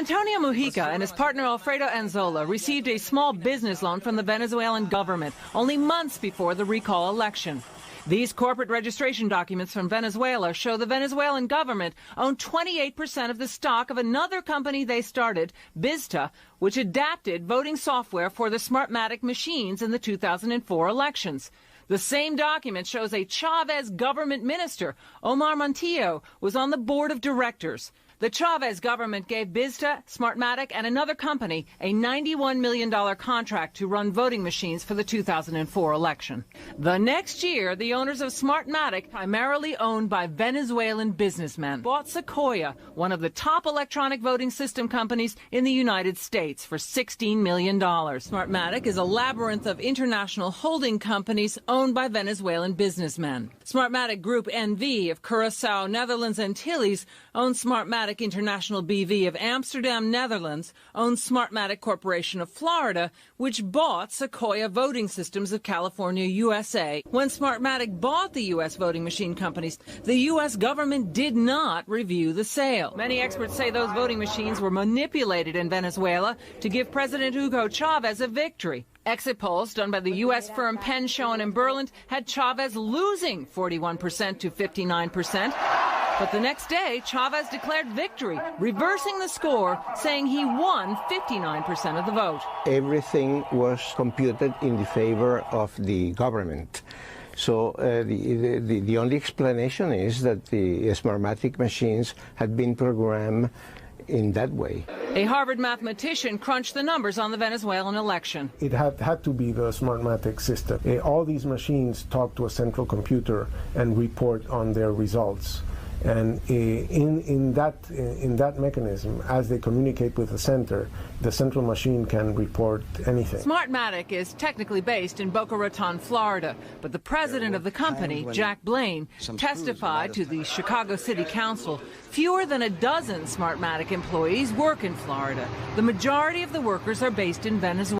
Antonio Mujica and his partner Alfredo Anzola received a small business loan from the Venezuelan government only months before the recall election. These corporate registration documents from Venezuela show the Venezuelan government owned 28% of the stock of another company they started, Bizta, which adapted voting software for the Smartmatic machines in the 2004 elections. The same document shows a Chavez government minister, Omar Montillo, was on the board of directors. The Chavez government gave Bizta, Smartmatic, and another company a $91 million contract to run voting machines for the 2004 election. The next year, the owners of Smartmatic, primarily owned by Venezuelan businessmen, bought Sequoia, one of the top electronic voting system companies in the United States, for $16 million. Smartmatic is a labyrinth of international holding companies owned by Venezuelan businessmen. Smartmatic Group NV of Curaçao, Netherlands, Antilles owns Smartmatic International BV of Amsterdam, Netherlands, owns Smartmatic Corporation of Florida, which bought Sequoia Voting Systems of California, USA. When Smartmatic bought the U.S. voting machine companies, the U.S. government did not review the sale. Many experts say those voting machines were manipulated in Venezuela to give President Hugo Chavez a victory. Exit polls done by the U.S. firm Penn, Schoen and Berland had Chavez losing 41% to 59%. But the next day, Chavez declared victory, reversing the score, saying he won 59% of the vote. Everything was computed in the favor of the government. So the only explanation is that the Smartmatic machines had been programmed in that way. A Harvard mathematician crunched the numbers on the Venezuelan election. It had to be the Smartmatic system. All these machines talk to a central computer and report on their results. And in that mechanism, as they communicate with the central machine can report anything. Smartmatic is technically based in Boca Raton, Florida, but the president of the company, Jack Blaine, testified to the Chicago City Council. Fewer than a dozen Smartmatic employees work in Florida. The majority of the workers are based in Venezuela.